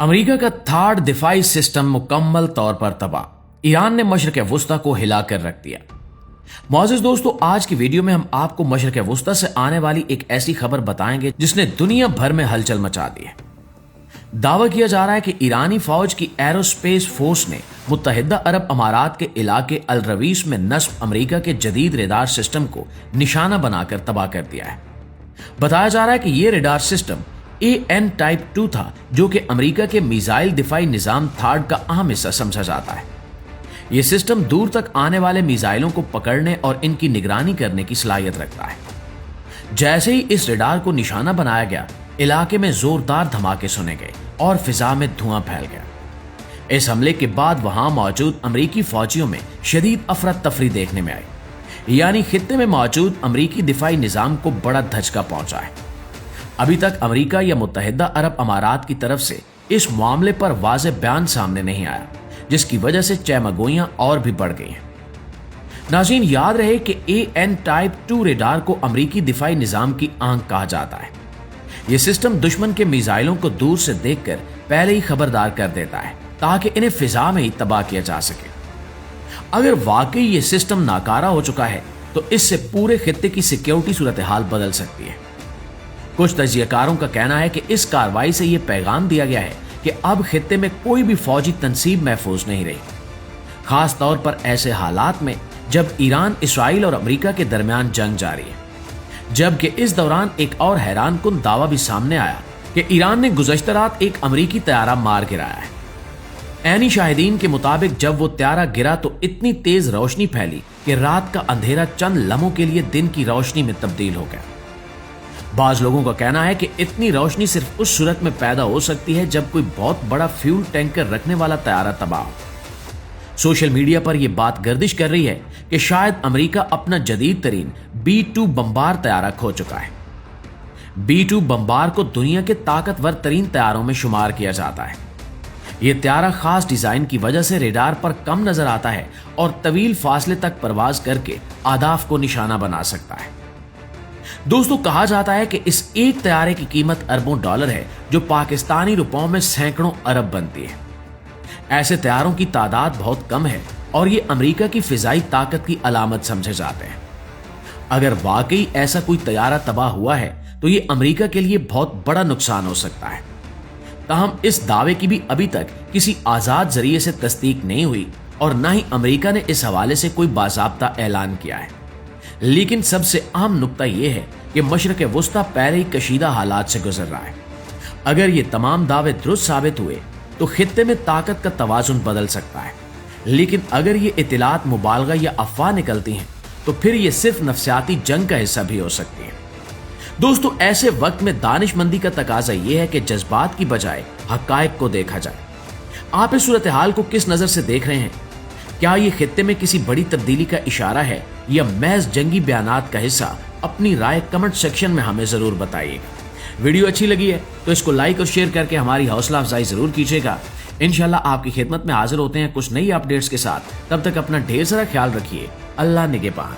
America का third दिफाई system मुकम्मल तौर पर तबाह। ईरान ने मशरक़ वुस्ता को हिलाकर रख दिया। मौजूद दोस्तों, आज की वीडियो में हम आपको मशरक़ वुस्ता से आने वाली एक ऐसी खबर बताएंगे जिसने दुनिया भर में हलचल मचा दी है। दावा किया जा रहा है कि ईरानी फौज की एरोस्पेस फोर्स ने मुत्तहिदा अरब अमारात के इलाके अल रवीस में नस्ब अमेरिका के जदीद रेडार सिस्टम को निशाना बनाकर तबाह कर दिया है। बताया जा रहा है कि यह रेडार सिस्टम AN टाइप 2 था, जो कि अमेरिका के मिसाइल दिफाई निजाम थार्ड का अहम हिस्सा समझा जाता है। यह सिस्टम दूर तक आने वाले मिसाइलों को पकड़ने और इनकी निगरानी करने की सलाहियत रखता है। जैसे ही इस रेडार को निशाना बनाया गया, इलाके में जोरदार धमाके सुने गए और फिजा में धुआं फैल गया। इस हमले के बाद वहां मौजूद अमेरिकी फौजियों में शदीद अफरा तफरी देखने में आई, यानी खित्ते में मौजूद अमेरिकी दिफाई निजाम को बड़ा धचका पहुंचा है। अभी तक अमेरिका या मुत्तहिदा अरब अमारात की तरफ से इस मामले पर वाज़ेह बयान सामने नहीं आया, जिसकी वजह से चहमगोइयां और भी बढ़ गई हैं। नाज़रीन, याद रहे कि AN टाइप 2 रेडार को अमेरिकी दिफाई निजाम की आंख कहा जाता है। यह सिस्टम दुश्मन के मिसाइलों को दूर से देखकर पहले ही खबरदार कर देता है, ताकि इन्हें फिजा में ही तबाह किया जा सके। अगर वाकई यह सिस्टम नाकारा हो चुका है, तो इससे पूरे खित्ते की सिक्योरिटी सूरत हाल बदल सकती है। कुछ तजियाकारों का कहना है कि इस कार्रवाई से यह पैगाम दिया गया है कि अब खित्ते में कोई भी फौजी तंसीब महफूज नहीं रही, खास तौर पर ऐसे हालात में जब ईरान, इसराइल और अमेरिका के दरमियान जंग जारी है। जबकि इस दौरान एक और हैरान कुन दावा भी सामने आया कि ईरान ने गुज़श्ता रात एक अमेरिकी तैयारा मार गिराया है। ऐनी शाहिदीन के मुताबिक जब वो तैयारा गिरा तो इतनी तेज रोशनी फैली कि रात का अंधेरा चंद लम्हों के लिए दिन की रोशनी में तब्दील हो गया। बाज लोगों का कहना है कि इतनी रोशनी सिर्फ उस सूरत में पैदा हो सकती है जब कोई बहुत बड़ा फ्यूल टैंकर रखने वाला तैयारा तबाह हो। सोशल मीडिया पर यह बात गर्दिश कर रही है कि शायद अमेरिका अपना जदीद तरीन B-2 बम्बार तैयारा खो चुका है। B-2 बम्बार को दुनिया के ताकतवर तरीन तैयारों में शुमार किया जाता है। यह तैयारा खास डिजाइन की वजह से रेडार पर कम नजर आता है और तवील फासले तक परवाज करके अहदाफ को निशाना बना सकता है। दोस्तों, कहा जाता है कि इस एक तैयारे की कीमत अरबों डॉलर है, जो पाकिस्तानी रुपयों में सैकड़ों अरब बनती है। ऐसे तैयारों की तादाद बहुत कम है और ये अमेरिका की फिजाई ताकत की अलामत समझे जाते हैं। अगर वाकई ऐसा कोई तैयारा तबाह हुआ है तो ये अमेरिका के लिए बहुत बड़ा नुकसान हो सकता है। ताहम इस दावे की भी अभी तक किसी आजाद जरिए से तस्दीक नहीं हुई और न ही अमेरिका ने इस हवाले से कोई बाज़ाब्ता ऐलान किया है। लेकिन सबसे अहम नुक्ता यह है कि मशरक़ वुस्ता पहले ही कशीदा हालात से गुजर रहा है। अगर ये तमाम दावे दुरुस्त साबित हुए तो खित्ते में ताकत का तवाजुन बदल सकता है, लेकिन अगर ये इत्तलात मुबालगा या अफवाह निकलती हैं तो फिर ये सिर्फ नफ्सियाती जंग का हिस्सा भी हो सकती है। दोस्तों, ऐसे वक्त में दानिशमंदी का तकाजा यह है कि जज्बात की बजाय हकायक को देखा जाए। आप इस सूरत हाल को किस नजर से देख रहे हैं? क्या ये खित्ते में किसी बड़ी तब्दीली का इशारा है या महज जंगी बयानात का हिस्सा? अपनी राय कमेंट सेक्शन में हमें जरूर बताइएगा। वीडियो अच्छी लगी है तो इसको लाइक और शेयर करके हमारी हौसला अफजाई जरूर कीजिएगा। इंशाल्लाह आपकी खिदमत में हाजिर होते हैं कुछ नई अपडेट्स के साथ। तब तक अपना ढेर सारा ख्याल रखिए। अल्लाह निगहबान।